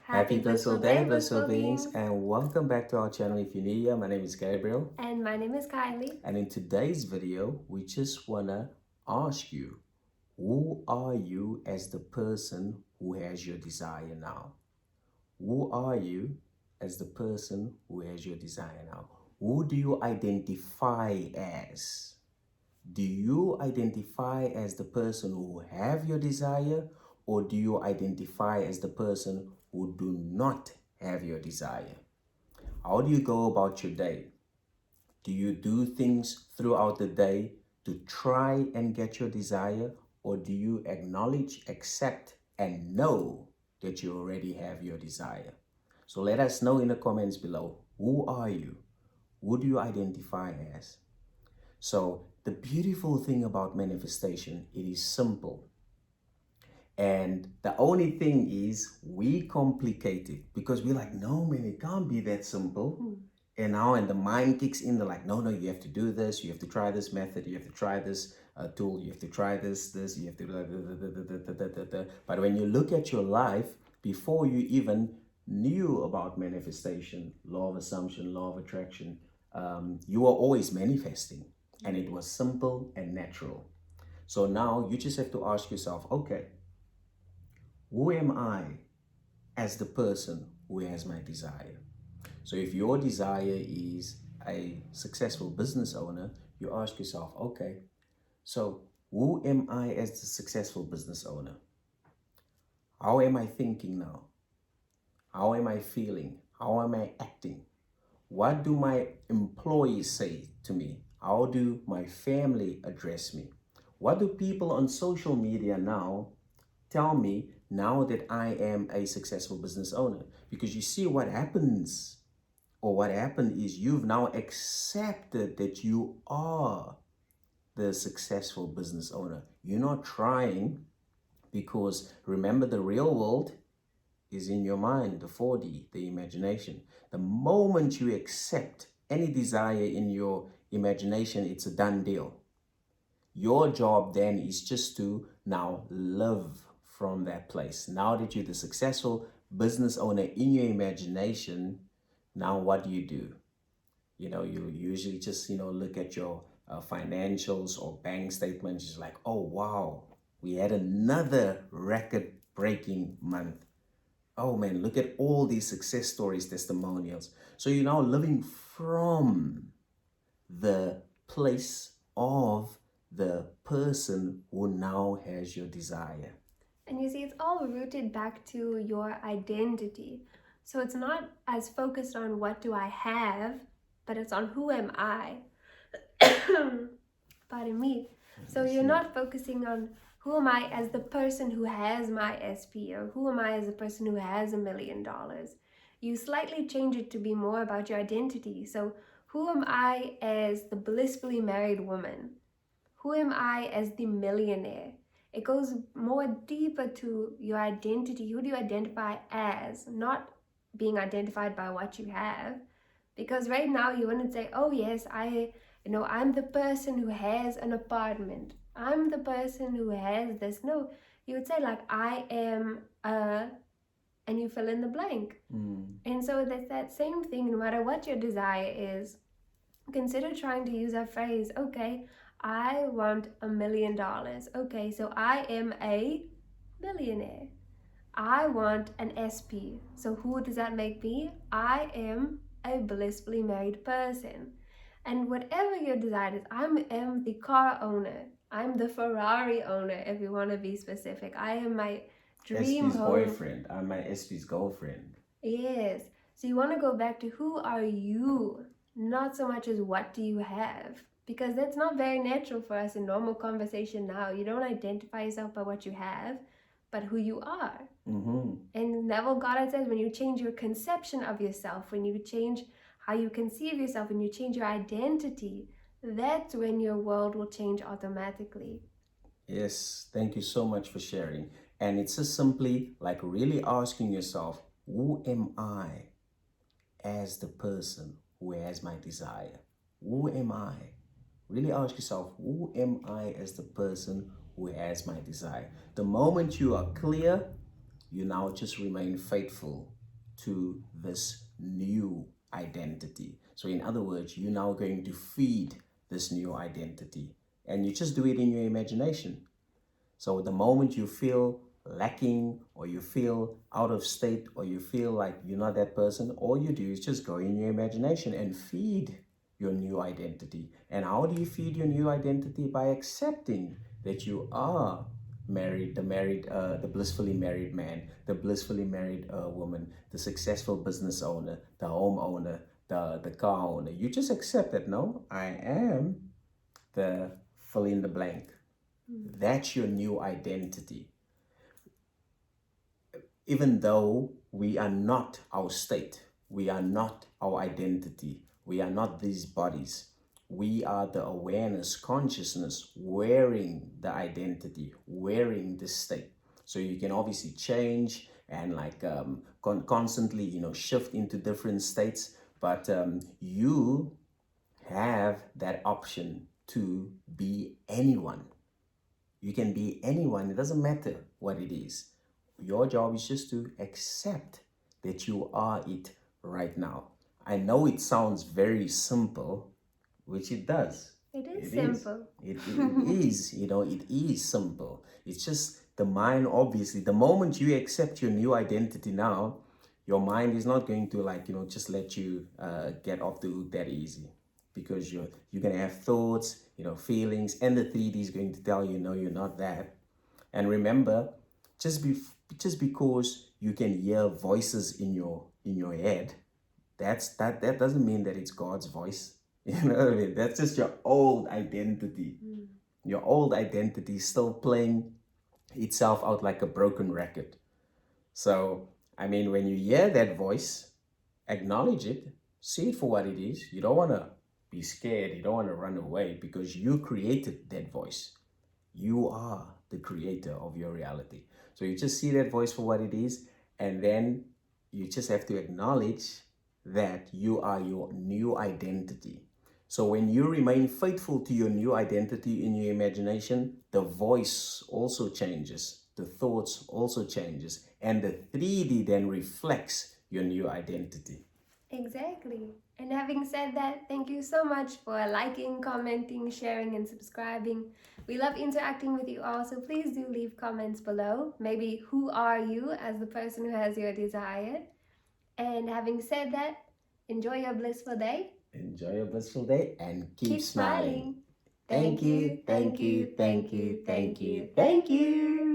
Happy blissful day, blissful beings, and welcome back to our channel. If you're new here, my name is Gabriel. And my name is Kylie. And in today's video, we just want to ask you, who are you as the person who has your desire now? Who are you as the person who has your desire now? Who do you identify as? Do you identify as the person who have your desire, or do you identify as the person who do not have your desire? How do you go about your day? Do you do things throughout the day to try and get your desire, or do you acknowledge, accept, and know that you already have your desire? So let us know in the comments below. Who are you? Who do you identify as? So the beautiful thing about manifestation, it is simple. And the only thing is we complicate it because we're like, no, man, it can't be that simple. And the mind kicks in, they're like, no, you have to do this. You have to try this method. You have to try this tool. You have to try this, you have to. But when you look at your life, before you even knew about manifestation, law of assumption, law of attraction, you were always manifesting. And it was simple and natural. So now you just have to ask yourself, okay, who am I as the person who has my desire? So if your desire is a successful business owner, you ask yourself, okay, so who am I as the successful business owner? How am I thinking now? How am I feeling? How am I acting? What do my employees say to me? How do my family address me? What do people on social media now tell me now that I am a successful business owner? Because you see what happens, or what happened is you've now accepted that you are the successful business owner. You're not trying, because remember, the real world is in your mind, the 4D, the imagination. The moment you accept any desire in your imagination, it's a done deal. Your job then is just to now live from that place. Now that you're the successful business owner in your imagination, now what do? You usually just, look at your financials or bank statements. It's like, oh, wow, we had another record-breaking month. Oh man, look at all these success stories, testimonials. So you're now living from the place of the person who now has your desire. And you see, it's all rooted back to your identity. So it's not as focused on what do I have, but it's on who am I. Pardon me. So you're not focusing on who am I as the person who has my SP, or who am I as the person who has $1 million. You slightly change it to be more about your identity. So who am I as the blissfully married woman? Who am I as the millionaire? It goes more deeper to your identity. Who do you identify as? Not being identified by what you have. Because right now you wouldn't say, oh yes, I'm the person who has an apartment. I'm the person who has this. No, you would say like, I am and you fill in the blank. And so that's that same thing, no matter what your desire is. Consider trying to use that phrase, okay, I want $1 million. Okay, so I am a millionaire. I want an SP. So who does that make me? I am a blissfully married person. And whatever your desire is, I am the car owner. I'm the Ferrari owner, if you want to be specific. I am my dream SP's home. boyfriend. I'm my SP's girlfriend. Yes. So you want to go back to who are you? Not so much as what do you have. Because that's not very natural for us in normal conversation now. You don't identify yourself by what you have, but who you are. And Neville Goddard says when you change your conception of yourself, when you change how you conceive yourself, and you change your identity, that's when your world will change automatically. Yes, thank you so much for sharing. And it's just simply like really asking yourself, who am I as the person who has my desire? Who am I? Really ask yourself, who am I as the person who has my desire? The moment you are clear you now just remain faithful to this new identity. So in other words, you're now going to feed this new identity, and you just do it in your imagination. So the moment you feel lacking, or you feel out of state, or you feel like you're not that person, all you do is just go in your imagination and feed your new identity. And how do you feed your new identity? By accepting that you are married, the blissfully married man, the blissfully married woman, the successful business owner, the home owner, the car owner. You just accept that, no, I am the fill in the blank. That's your new identity. Even though we are not our state, we are not our identity, we are not these bodies, we are the awareness, consciousness, wearing the identity, wearing the state. So you can obviously change and like constantly, shift into different states, but you have that option to be anyone. You can be anyone. It doesn't matter what it is. Your job is just to accept that you are it right now. I know it sounds very simple, which it does. It is simple. It is, it is simple. It's just the mind, obviously, the moment you accept your new identity now, your mind is not going to just let you get off the hook that easy. Because you're going to have thoughts, feelings, and the 3D is going to tell you, no, you're not that. And remember, just because you can hear voices in your head, that doesn't mean that it's God's voice. You know what I mean? That's just your old identity. Your old identity is still playing itself out like a broken record. So, I mean, when you hear that voice, acknowledge it, see it for what it is. You don't want to be scared. You don't want to run away, because you created that voice. You are the creator of your reality. So you just see that voice for what it is, and then you just have to acknowledge that you are your new identity. So when you remain faithful to your new identity in your imagination, the voice also changes, the thoughts also changes, and the 3D then reflects your new identity. Exactly. And having said that, thank you so much for liking, commenting, sharing, and subscribing. We love interacting with you all, so please do leave comments below. Maybe who are you as the person who has your desire? And having said that, enjoy your blissful day. Enjoy your blissful day and keep smiling. Thank you, thank you, thank you, thank you, thank you.